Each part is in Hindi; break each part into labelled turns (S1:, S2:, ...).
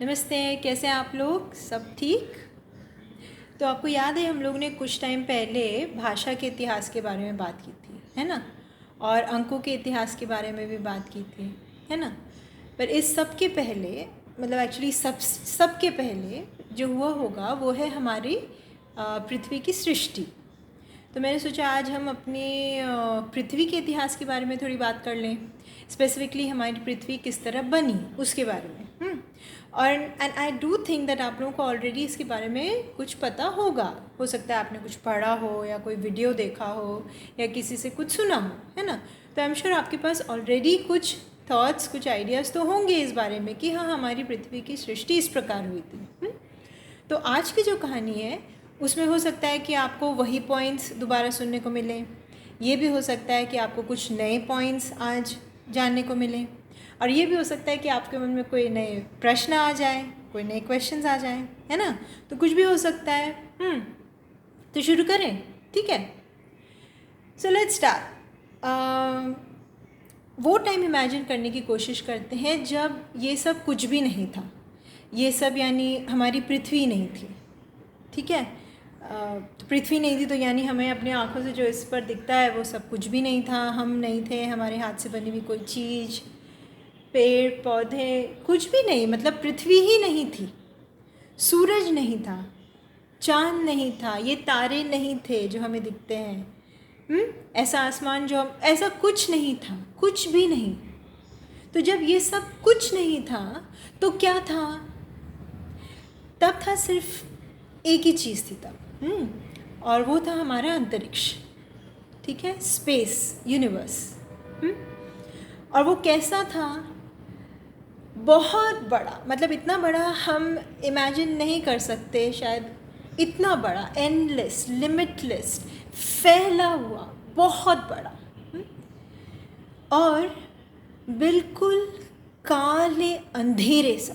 S1: नमस्ते, कैसे हैं आप लोग? सब ठीक? तो आपको याद है हम लोग ने कुछ टाइम पहले भाषा के इतिहास के बारे में बात की थी, है ना? और अंकों के इतिहास के बारे में भी बात की थी, है ना? पर इस सब के पहले मतलब एक्चुअली सब के पहले जो हुआ होगा वो है हमारी पृथ्वी की सृष्टि। तो मैंने सोचा आज हम अपनी पृथ्वी के इतिहास के बारे में थोड़ी बात कर लें। स्पेसिफिकली हमारी पृथ्वी किस तरह बनी उसके बारे में। और and I do think that आप लोगों को ऑलरेडी इसके बारे में कुछ पता होगा। हो सकता है आपने कुछ पढ़ा हो या कोई वीडियो देखा हो या किसी से कुछ सुना हो, है ना? तो आई एम श्योर आपके पास ऑलरेडी कुछ थॉट्स, कुछ आइडियाज़ तो होंगे इस बारे में कि हाँ, हमारी पृथ्वी की सृष्टि इस प्रकार हुई थी। तो आज की जो कहानी है उसमें हो सकता है कि आपको वही पॉइंट्स दोबारा सुनने को मिलें। ये भी हो सकता है कि आपको कुछ नए पॉइंट्स आज जानने को मिलें। और ये भी हो सकता है कि आपके मन में कोई नए प्रश्न आ जाए, कोई नए क्वेश्चंस आ जाएं, है ना? तो कुछ भी हो सकता है। तो शुरू करें, ठीक है? So let's start. वो टाइम इमेजिन करने की कोशिश करते हैं जब ये सब कुछ भी नहीं था। ये सब यानी हमारी पृथ्वी नहीं थी, ठीक है? तो पृथ्वी नहीं थी तो यानी हमें अपनी आँखों से जो इस पर दिखता है वो सब कुछ भी नहीं था। हम नहीं थे, हमारे हाथ से बनी हुई कोई चीज़, पेड़ पौधे, कुछ भी नहीं। मतलब पृथ्वी ही नहीं थी, सूरज नहीं था, चाँद नहीं था, ये तारे नहीं थे जो हमें दिखते हैं। ऐसा आसमान जो हम, ऐसा कुछ नहीं था, कुछ भी नहीं। तो जब ये सब कुछ नहीं था तो क्या था? तब था सिर्फ एक ही चीज़ थी तब, और वो था हमारा अंतरिक्ष, ठीक है? Space, universe. और वो कैसा था? बहुत बड़ा, मतलब इतना बड़ा हम इमेजिन नहीं कर सकते शायद। इतना बड़ा, एंडलेस, लिमिटलेस, फैला हुआ, बहुत बड़ा। और बिल्कुल काले अंधेरे सा,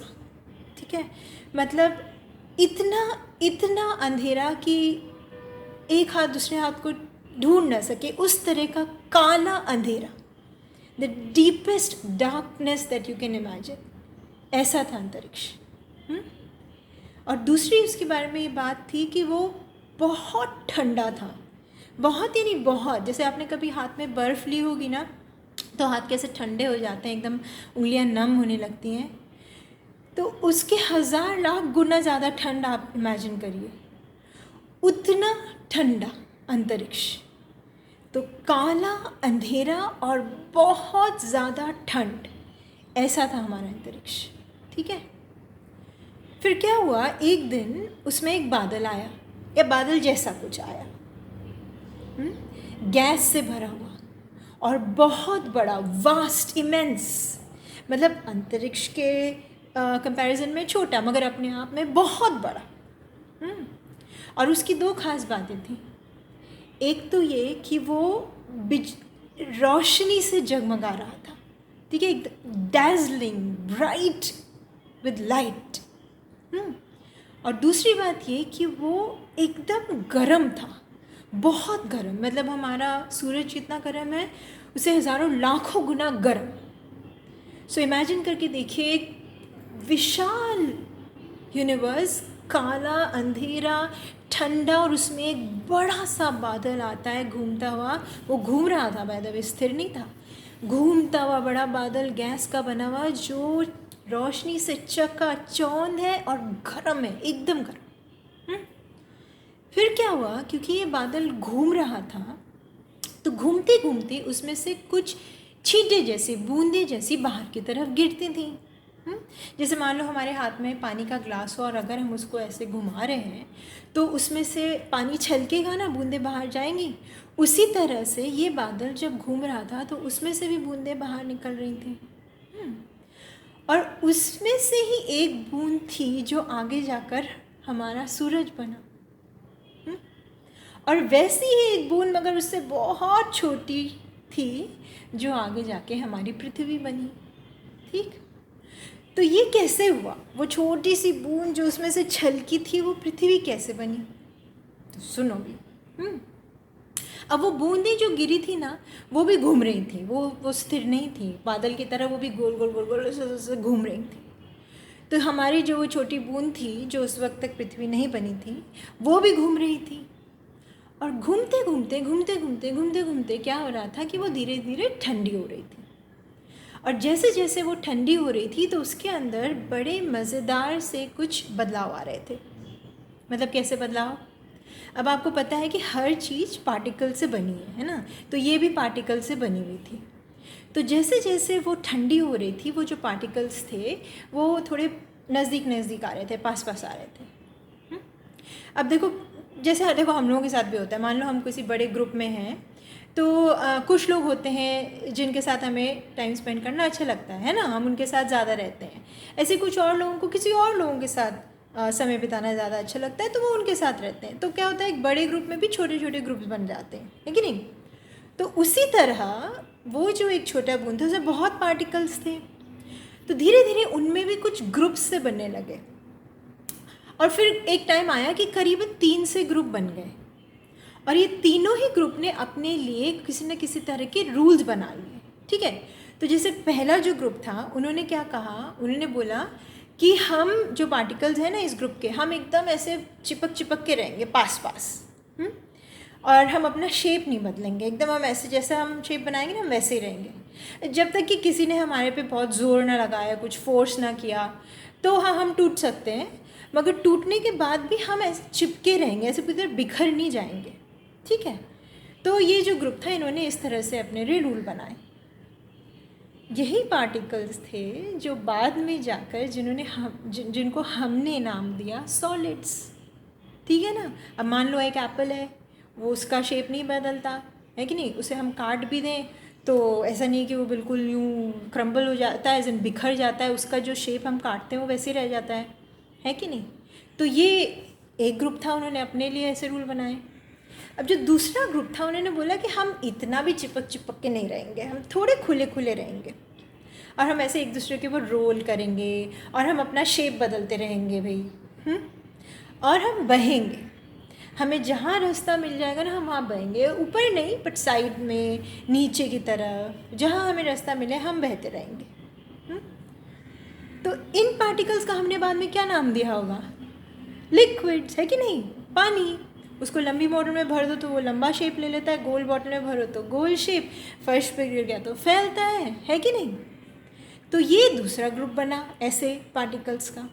S1: ठीक है? मतलब इतना इतना अंधेरा कि एक हाथ दूसरे हाथ को ढूंढ न सके, उस तरह का काला अंधेरा। The deepest darkness that you can imagine, ऐसा था अंतरिक्ष। और दूसरी उसके बारे में ये बात थी कि वो बहुत ठंडा था। बहुत यानी बहुत, जैसे आपने कभी हाथ में बर्फ़ ली होगी ना तो हाथ कैसे ठंडे हो जाते हैं, एकदम उंगलियां नम होने लगती हैं। तो उसके 1000 लाख गुना ज़्यादा ठंड आप इमेजिन करिए, उतना ठंडा अंतरिक्ष। तो काला अंधेरा और बहुत ज़्यादा ठंड, ऐसा था हमारा अंतरिक्ष, ठीक है? फिर क्या हुआ, एक दिन उसमें एक बादल आया, या बादल जैसा कुछ आया, गैस से भरा हुआ और बहुत बड़ा, वास्ट, इमेंस। मतलब अंतरिक्ष के कंपैरिजन में छोटा मगर अपने आप में बहुत बड़ा। और उसकी दो खास बातें थी। एक तो ये कि वो रोशनी से जगमगा रहा था, ठीक है? डैज़लिंग, ब्राइट विद लाइट। और दूसरी बात ये कि वो एकदम गर्म था, बहुत गर्म। मतलब हमारा सूरज कितना गर्म है, उसे हज़ारों लाखों गुना गर्म। सो इमेजिन करके देखिए, एक विशाल यूनिवर्स, काला अंधेरा, ठंडा, और उसमें एक बड़ा सा बादल आता है घूमता हुआ। वो घूम रहा था, बाय द वे, स्थिर नहीं था। घूमता हुआ बड़ा बादल, गैस का बना हुआ, जो रोशनी से चकाचौंध है और गर्म है, एकदम गर्म। फिर क्या हुआ, क्योंकि ये बादल घूम रहा था तो घूमते घूमते उसमें से कुछ छींटे जैसी, बूंदे जैसी बाहर की तरफ गिरती थी। जैसे मान लो हमारे हाथ में पानी का ग्लास हो और अगर हम उसको ऐसे घुमा रहे हैं तो उसमें से पानी छलकेगा ना, बूंदे बाहर जाएंगी। उसी तरह से ये बादल जब घूम रहा था तो उसमें से भी बूंदे बाहर निकल रही थी। और उसमें से ही एक बूंद थी जो आगे जाकर हमारा सूरज बना। और वैसी ही एक बूंद मगर उससे बहुत छोटी थी जो आगे जाके हमारी पृथ्वी बनी, ठीक? तो ये कैसे हुआ? वो छोटी सी बूंद जो उसमें से छलकी थी वो पृथ्वी कैसे बनी? तो सुनो भी। अब वो बूंदें जो गिरी थी ना, वो भी घूम रही थी, वो स्थिर नहीं थी। बादल की तरह वो भी गोल गोल गोल गोल ऐसे घूम रही थी। तो हमारी जो वो छोटी बूंद थी जो उस वक्त तक पृथ्वी नहीं बनी थी, वो भी घूम रही थी। और घूमते घूमते घूमते घूमते घूमते घूमते क्या हो रहा था कि वो धीरे धीरे ठंडी हो रही थी। और जैसे जैसे वो ठंडी हो रही थी तो उसके अंदर बड़े मज़ेदार से कुछ बदलाव आ रहे थे। मतलब कैसे बदलाव? अब आपको पता है कि हर चीज़ पार्टिकल से बनी है ना, तो ये भी पार्टिकल से बनी हुई थी। तो जैसे जैसे वो ठंडी हो रही थी, वो जो पार्टिकल्स थे वो थोड़े नज़दीक नज़दीक आ रहे थे, पास पास आ रहे थे। अब देखो, जैसे देखो हम लोगों के साथ भी होता है, मान लो हम किसी बड़े ग्रुप में हैं तो कुछ लोग होते हैं जिनके साथ हमें टाइम स्पेंड करना अच्छा लगता है ना, हम उनके साथ ज़्यादा रहते हैं। ऐसे कुछ और लोगों को किसी और लोगों के साथ समय बिताना ज़्यादा अच्छा लगता है, तो वो उनके साथ रहते हैं। तो क्या होता है, एक बड़े ग्रुप में भी छोटे छोटे ग्रुप्स बन जाते हैं, है कि नहीं? तो उसी तरह वो जो एक छोटा बूंद था उसमें बहुत पार्टिकल्स थे, तो धीरे धीरे उनमें भी कुछ ग्रुप्स से बनने लगे। और फिर एक टाइम आया कि करीबन 3 से ग्रुप बन गए, और ये तीनों ही ग्रुप ने अपने लिए किसी न किसी तरह के रूल्स बना लिए। ठीक है, तो जैसे पहला जो ग्रुप था उन्होंने क्या कहा, उन्होंने बोला कि हम जो पार्टिकल्स हैं ना इस ग्रुप के, हम एकदम ऐसे चिपक चिपक के रहेंगे पास पास, और हम अपना शेप नहीं बदलेंगे, एकदम हम ऐसे जैसे हम शेप बनाएंगे ना हम वैसे ही रहेंगे, जब तक कि किसी ने हमारे पे बहुत ज़ोर ना लगाया, कुछ फोर्स ना किया। तो हाँ, हम टूट सकते हैं, मगर टूटने के बाद भी हम ऐसे चिपके रहेंगे, ऐसे पूरी तरह बिखर नहीं जाएंगे। ठीक है, तो ये जो ग्रुप था इन्होंने इस तरह से अपने लिए रूल बनाए। यही पार्टिकल्स थे जो बाद में जाकर जिनको हमने नाम दिया सॉलिड्स। ठीक है ना? अब मान लो एक एप्पल है, वो उसका शेप नहीं बदलता है कि नहीं, उसे हम काट भी दें तो ऐसा नहीं कि वो बिल्कुल यूँ क्रम्बल हो जाता है, बिखर जाता है, उसका जो शेप हम काटते हैं वो वैसे ही रह जाता है कि नहीं? तो ये एक ग्रुप था, उन्होंने अपने लिए ऐसे रूल बनाए। अब जो दूसरा ग्रुप था उन्होंने बोला कि हम इतना भी चिपक चिपक के नहीं रहेंगे, हम थोड़े खुले खुले रहेंगे, और हम ऐसे एक दूसरे के ऊपर रोल करेंगे, और हम अपना शेप बदलते रहेंगे भाई। और हम बहेंगे, हमें जहाँ रास्ता मिल जाएगा ना हम वहाँ बहेंगे, ऊपर नहीं बट साइड में, नीचे की तरफ, जहाँ हमें रास्ता मिले हम बहते रहेंगे। तो इन पार्टिकल्स का हमने बाद में क्या नाम दिया होगा? लिक्विड्स, है कि नहीं? पानी। उसको लंबी बॉटल में भर दो तो वो लंबा शेप ले लेता है, गोल बॉटल में भरो तो गोल शेप, फर्श पे गिर गया तो फैलता है कि नहीं? तो ये दूसरा ग्रुप बना ऐसे पार्टिकल्स का।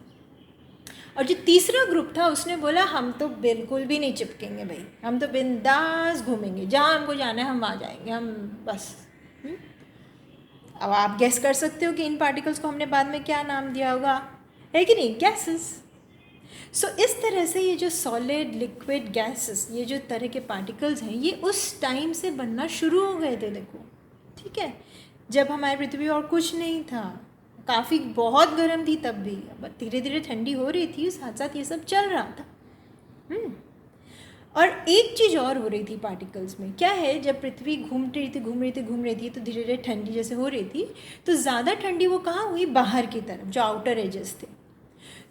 S1: और जो तीसरा ग्रुप था उसने बोला हम तो बिल्कुल भी नहीं चिपकेंगे भाई, हम तो बिंदास घूमेंगे, जहाँ हमको जाना है हम वहाँ जाएंगे, हम बस। अब आप गेस कर सकते हो कि इन पार्टिकल्स को हमने बाद में क्या नाम दिया होगा, है कि नहीं? गैसेस। सो इस तरह से ये जो सॉलिड, लिक्विड, गैसेस, ये जो तरह के पार्टिकल्स हैं ये उस टाइम से बनना शुरू हो गए थे। देखो, ठीक है, जब हमारी पृथ्वी और कुछ नहीं था, काफ़ी बहुत गर्म थी तब भी, अब धीरे धीरे ठंडी हो रही थी, साथ साथ ये सब चल रहा था। और एक चीज़ और हो रही थी पार्टिकल्स में, क्या है, जब पृथ्वी घूम रही थी तो धीरे धीरे ठंडी जैसे हो रही थी, तो ज़्यादा ठंडी वो कहाँ हुई? बाहर की तरफ, जो आउटर एजेस थे।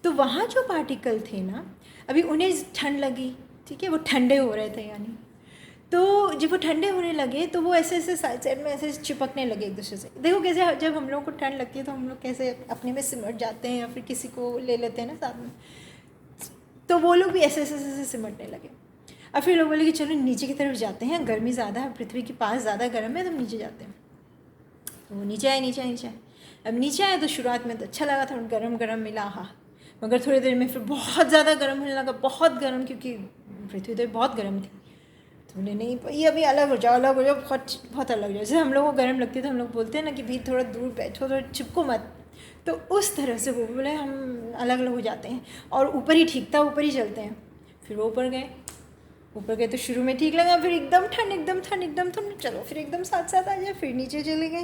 S1: तो वहाँ जो पार्टिकल थे ना, अभी उन्हें ठंड लगी, ठीक है, वो ठंडे हो रहे थे यानी, तो जब वो ठंडे होने लगे तो वो ऐसे ऐसे साइड साइड में ऐसे चिपकने लगे एक दूसरे से। देखो कैसे जब हम लोगों को ठंड लगती है तो हम लोग कैसे अपने में सिमट जाते हैं, या फिर किसी को ले लेते हैं ना साथ में, तो वो लोग भी ऐसे ऐसे ऐसे सिमटने लगे। और फिर लोग बोले कि चलो नीचे की तरफ जाते हैं, गर्मी ज़्यादा है, पृथ्वी के पास ज़्यादा गर्म है, तो हम नीचे जाते हैं। तो वो नीचे आए। अब नीचे आए तो शुरुआत में तो अच्छा लगा था, गर्म गर्म मिला, हाँ, मगर थोड़ी देर में फिर बहुत ज़्यादा गर्म होने लगा, बहुत गर्म, क्योंकि पृथ्वी तो बहुत गर्म थी। तो बोले नहीं ये अभी अलग हो जाओ, बहुत अलग हो जाओ। जैसे हम लोगों को गर्म लगती है तो हम लोग बोलते हैं ना कि भाई थोड़ा दूर बैठो, थोड़ा चिपको मत, तो उस तरह से वो बोले हम अलग अलग हो जाते हैं, और ऊपर ही ठीक था, ऊपर ही चलते हैं। फिर वो ऊपर गए तो शुरू में ठीक लगा, फिर एकदम ठंड, चलो फिर एकदम साथ साथ आ जाए, फिर नीचे चले गए,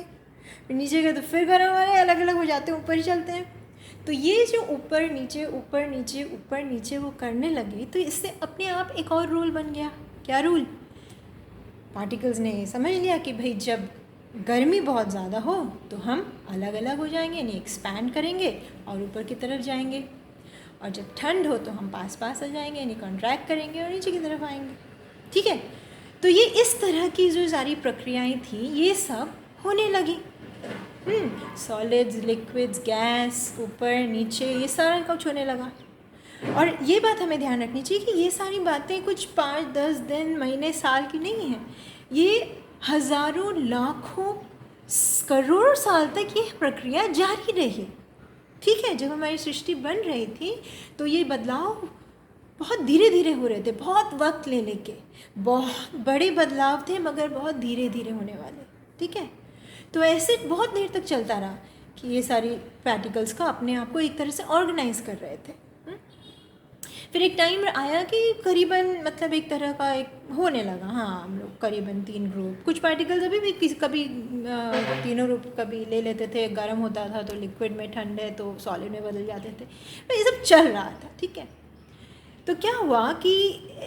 S1: फिर नीचे गए तो फिर गर्म वाले अलग अलग हो जाते हैं, ऊपर ही चलते हैं। तो ये जो ऊपर नीचे वो करने लगे, तो इससे अपने आप एक और रूल बन गया। क्या रूल? पार्टिकल्स ने समझ लिया कि भाई जब गर्मी बहुत ज़्यादा हो तो हम अलग अलग हो जाएंगे, यानी एक्सपैंड करेंगे और ऊपर की तरफ जाएंगे, और जब ठंड हो तो हम पास आ जाएंगे, यानी कॉन्ट्रैक्ट करेंगे और नीचे की तरफ आएंगे। ठीक है, तो ये इस तरह की जो सारी प्रक्रियाएं थी ये सब होने लगी। सॉलिड्स, लिक्विड्स, गैस, ऊपर नीचे, ये सारा कुछ होने लगा। और ये बात हमें ध्यान रखनी चाहिए कि ये सारी बातें कुछ 5-10 दिन, महीने, साल की नहीं हैं। ये हज़ारों, लाखों, करोड़ों साल तक ये प्रक्रिया जारी रही। ठीक है, जब हमारी सृष्टि बन रही थी तो ये बदलाव बहुत धीरे धीरे हो रहे थे, बहुत वक्त ले लेके। बहुत बड़े बदलाव थे मगर बहुत धीरे धीरे होने वाले। ठीक है, तो ऐसे बहुत देर तक चलता रहा कि ये सारी पार्टिकल्स का अपने आप को एक तरह से ऑर्गेनाइज कर रहे थे। फिर एक टाइम आया कि करीबन मतलब एक तरह का एक होने लगा, हाँ हम लोग करीबन 3 ग्रुप, कुछ पार्टिकल्स अभी भी कभी तीनों रूप कभी ले लेते थे। गर्म होता था तो लिक्विड में, ठंडे तो सॉलिड में बदल जाते थे। तो ये सब चल रहा था। ठीक है, तो क्या हुआ कि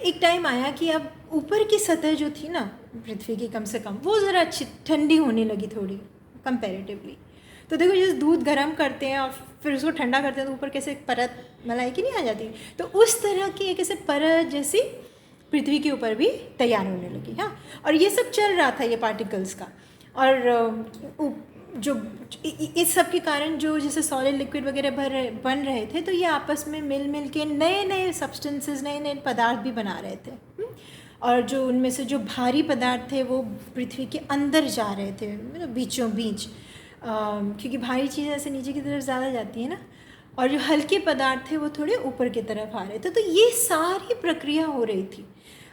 S1: एक टाइम आया कि अब ऊपर की सतह जो थी ना पृथ्वी की, कम से कम वो ज़रा अच्छी ठंडी होने लगी थोड़ी कंपैरेटिवली। तो देखो, जैसे दूध गर्म करते हैं और फिर उसको ठंडा करते हैं तो ऊपर कैसे परत मलाई की नहीं आ जाती, तो उस तरह की एक ऐसे परत जैसी पृथ्वी के ऊपर भी तैयार होने लगी। हाँ, और ये सब चल रहा था ये पार्टिकल्स का। और जो इस सब के कारण जो जैसे सॉलिड, लिक्विड वगैरह बन रहे थे, तो ये आपस में मिल मिल के नए नए सब्सटेंसेस, नए नए पदार्थ भी बना रहे थे। और जो उनमें से जो भारी पदार्थ थे वो पृथ्वी के अंदर जा रहे थे, मतलब बीचों बीच, क्योंकि भारी चीज़ें ऐसे नीचे की तरफ ज़्यादा जाती है ना, और जो हल्के पदार्थ थे वो थोड़े ऊपर की तरफ आ रहे थे। तो ये सारी प्रक्रिया हो रही थी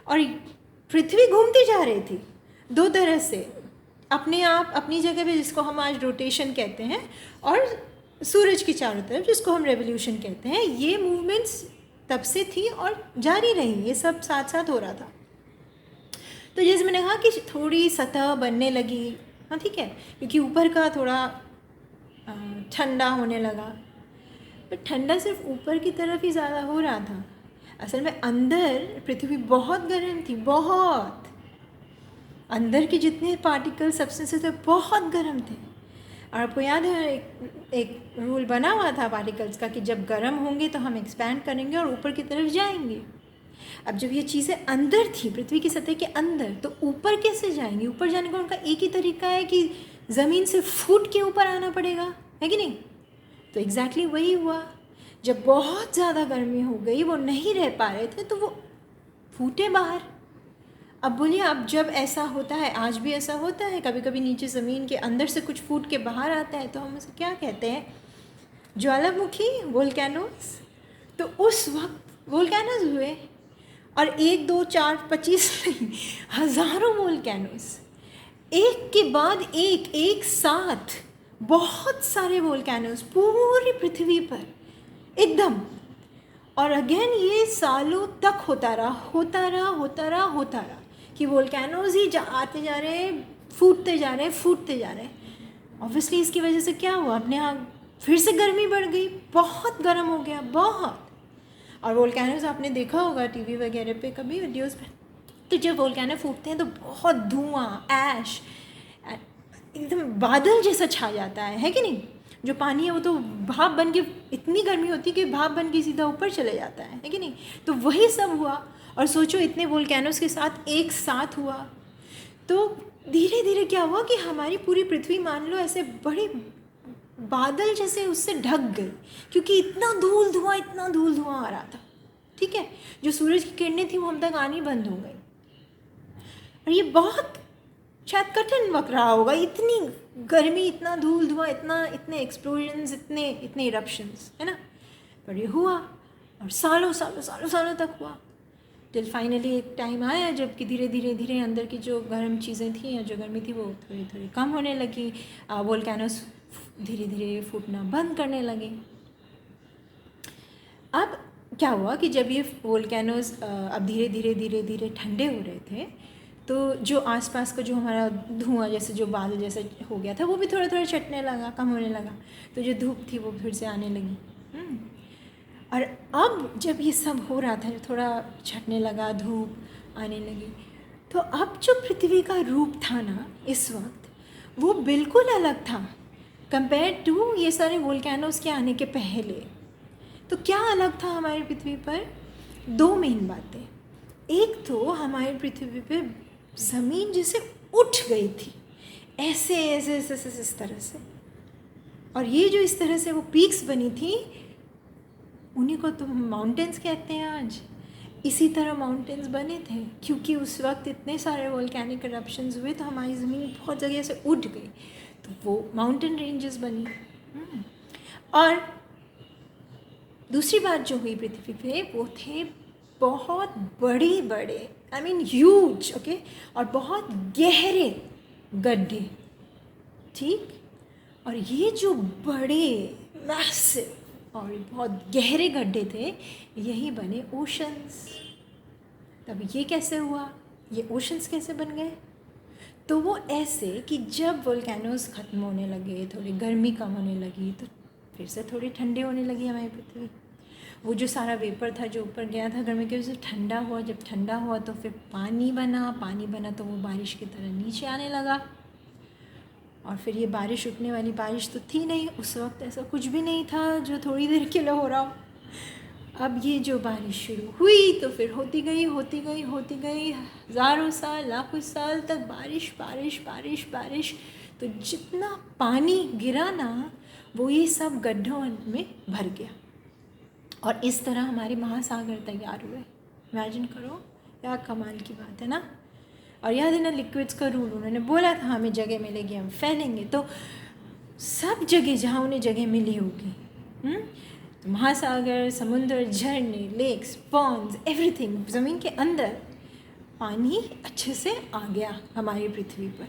S1: और पृथ्वी घूमती जा रही थी 2 तरह से, अपने आप अपनी जगह पे, जिसको हम आज रोटेशन कहते हैं, और सूरज की चारों तरफ, जिसको हम रेवोल्यूशन कहते हैं। ये मूवमेंट्स तब से थी और जारी रही, ये सब साथ साथ हो रहा था। तो जैसे मैंने कहा कि थोड़ी सतह बनने लगी, हाँ ठीक है, क्योंकि ऊपर का थोड़ा ठंडा होने लगा। पर ठंडा सिर्फ ऊपर की तरफ ही ज़्यादा हो रहा था। असल में अंदर पृथ्वी बहुत गर्म थी, बहुत। अंदर के जितने पार्टिकल सब्सटेंसेस थे बहुत गर्म थे। और आपको याद है एक रूल बना हुआ था पार्टिकल्स का कि जब गर्म होंगे तो हम एक्सपैंड करेंगे और ऊपर की तरफ जाएंगे। अब जब ये चीज़ें अंदर थी, पृथ्वी की सतह के अंदर, तो ऊपर कैसे जाएंगी? ऊपर जाने का उनका एक ही तरीका है कि ज़मीन से फूट के ऊपर आना पड़ेगा, है कि नहीं? तो एग्जैक्टली वही हुआ। जब बहुत ज़्यादा गर्मी हो गई, वो नहीं रह पा रहे थे, तो वो फूटे बाहर। अब बोलिए, अब जब ऐसा होता है, आज भी ऐसा होता है, कभी कभी नीचे ज़मीन के अंदर से कुछ फूट के बाहर आता है, तो हम उसे क्या कहते हैं? ज्वालामुखी, वोल्केनोस। तो उस वक्त वोल्केनोस हुए, और 1, 2, 4, 25 नहीं, हज़ारों वोल्केनोस एक के बाद एक साथ, बहुत सारे वोल्केनोस पूरी पृथ्वी पर एकदम। और अगेन ये सालों तक होता रहा कि वोल्केनोज ही आते जा रहे हैं, फूटते जा रहे हैं। ऑब्वियसली इसकी वजह से क्या हुआ? अपने यहाँ फिर से गर्मी बढ़ गई, बहुत गर्म हो गया, बहुत। और वोल्केनोज आपने देखा होगा टीवी वगैरह पे, कभी वीडियोस पे, तो जब वोल्केनो फूटते हैं तो बहुत धुआं, ऐश, एकदम बादल जैसा छा जाता है कि नहीं? जो पानी है वो तो भाप बन के, इतनी गर्मी होती है कि भाप बन के सीधा ऊपर चले जाता है कि नहीं? तो वही सब हुआ। और सोचो, इतने वोल्केनोस के साथ एक साथ हुआ, तो धीरे धीरे क्या हुआ कि हमारी पूरी पृथ्वी, मान लो ऐसे बड़े बादल जैसे उससे ढक गई, क्योंकि इतना धूल धुआं आ रहा था। ठीक है, जो सूरज की किरणें थी वो हम तक आनी बंद हो गई। और ये बहुत शायद कठिन वक्त रहा होगा, इतनी गर्मी, इतना धूल धुआं, इतने एक्सप्लोजन्स, इतने इरप्शंस, है ना? पर ये हुआ और सालों तक हुआ, टिल फाइनली एक टाइम आया जब कि धीरे धीरे अंदर की जो गर्म चीज़ें थी या जो गर्मी थी वो थोड़ी कम होने लगी। वोल्केनोस धीरे धीरे फूटना बंद करने लगे। अब क्या हुआ कि जब ये वोल्केनोस अब धीरे धीरे ठंडे हो रहे थे, तो जो आसपास का जो हमारा धुआं जैसे, जो बादल जैसा हो गया था, वो भी थोड़ा छटने लगा, कम होने लगा। तो जो धूप थी वो फिर से आने लगी। और अब जब ये सब हो रहा था, थोड़ा छटने लगा, धूप आने लगी, तो अब जो पृथ्वी का रूप था ना इस वक्त, वो बिल्कुल अलग था कंपेयर टू ये सारे वोल्केनोस के आने के पहले। तो क्या अलग था हमारी पृथ्वी पर? 2 मेन बातें। एक तो हमारी पृथ्वी पे ज़मीन जैसे उठ गई थी, ऐसे इस तरह से, और ये जो इस तरह से वो पीक्स बनी थी, उन्हीं को तो माउंटेन्स कहते हैं आज। इसी तरह माउंटेन्स बने थे, क्योंकि उस वक्त इतने सारे वोल्केनिक इरप्शंस हुए तो हमारी ज़मीन बहुत जगह से उठ गई, तो वो माउंटेन रेंजेस बनी। और दूसरी बात जो हुई पृथ्वी पे, वो थे बहुत बड़े बड़े, आई मीन ह्यूज, ओके, और बहुत गहरे गड्ढे, ठीक। और ये जो बड़े मैसिव और बहुत गहरे गड्ढे थे, यही बने ओशंस। तब ये कैसे हुआ, ये ओशंस कैसे बन गए? तो वो ऐसे कि जब वोल्केनोज ख़त्म होने लगे, थोड़ी गर्मी कम होने लगी, तो फिर से थोड़ी ठंडी होने लगी हमारी पृथ्वी। वो जो सारा वेपर था जो ऊपर गया था गर्मी की वजह से, ठंडा हुआ। जब ठंडा हुआ तो फिर पानी बना तो वो बारिश की तरह नीचे आने लगा। और फिर ये बारिश रुकने वाली बारिश तो थी नहीं, उस वक्त ऐसा कुछ भी नहीं था जो थोड़ी देर के लिए हो रहा हो। अब ये जो बारिश शुरू हुई तो फिर होती गई हज़ारों साल, लाखों साल तक बारिश बारिश बारिश बारिश। तो जितना पानी गिरा ना, वो ये सब गड्ढों में भर गया, और इस तरह हमारे महासागर तैयार हुए। इमेजिन करो, क्या कमाल की बात है ना। और याद है ना लिक्विड्स का रूल, उन्होंने बोला था हमें जगह मिलेगी हम फैलेंगे। तो सब जगह जहाँ उन्हें जगह मिली होगी, तो महासागर, समुद्र, झरने, लेक्स, पॉन्ड्स, एवरीथिंग, ज़मीन के अंदर पानी अच्छे से आ गया हमारी पृथ्वी पर,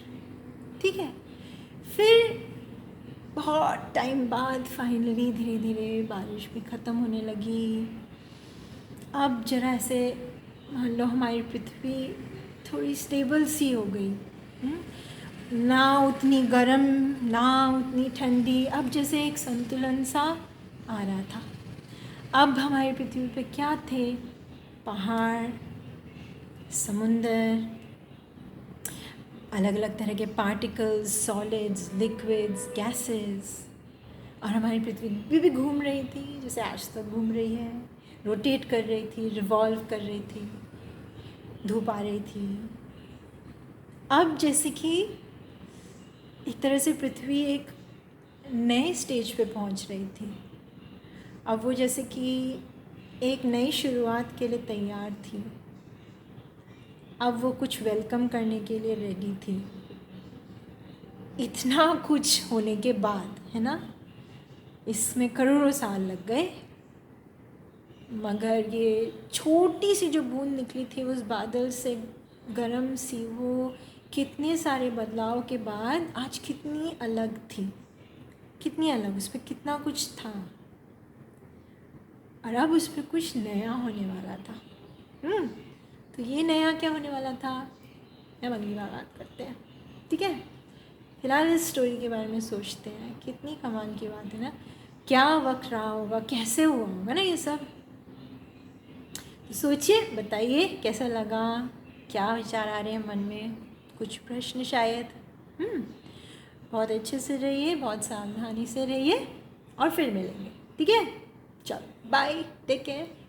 S1: ठीक है। फिर बहुत टाइम बाद फाइनली धीरे धीरे बारिश भी ख़त्म होने लगी। अब जरा ऐसे मान लो हमारी पृथ्वी थोड़ी स्टेबल सी हो गई, ना उतनी गर्म ना उतनी ठंडी, अब जैसे एक संतुलन सा आ रहा था। अब हमारी पृथ्वी पे क्या थे? पहाड़, समुंदर, अलग अलग तरह के पार्टिकल्स, सॉलिड्स, लिक्विड्स, गैसेस। और हमारी पृथ्वी भी घूम रही थी जैसे आज तक घूम रही है, रोटेट कर रही थी, रिवॉल्व कर रही थी, धूप आ रही थी। अब जैसे कि एक तरह से पृथ्वी एक नए स्टेज पे पहुंच रही थी। अब वो जैसे कि एक नई शुरुआत के लिए तैयार थी। अब वो कुछ वेलकम करने के लिए रेडी थी। इतना कुछ होने के बाद, है ना, इसमें करोड़ों साल लग गए, मगर ये छोटी सी जो बूंद निकली थी उस बादल से, गरम सी, वो कितने सारे बदलाव के बाद आज कितनी अलग थी, कितनी अलग, उस पर कितना कुछ था। और अब उस पर कुछ नया होने वाला था। तो ये नया क्या होने वाला था, हम अगली बार बात करते हैं, ठीक है। फिलहाल इस स्टोरी के बारे में सोचते हैं, कितनी कमाल की बात है ना। क्या वक्त रहा होगा, कैसे हुआ होगा ना ये सब। तो सोचिए, बताइए कैसा लगा, क्या विचार आ रहे हैं मन में, कुछ प्रश्न शायद। बहुत अच्छे से रहिए, बहुत सावधानी से रहिए, और फिर मिलेंगे, ठीक है। चलो बाय, टेक केयर।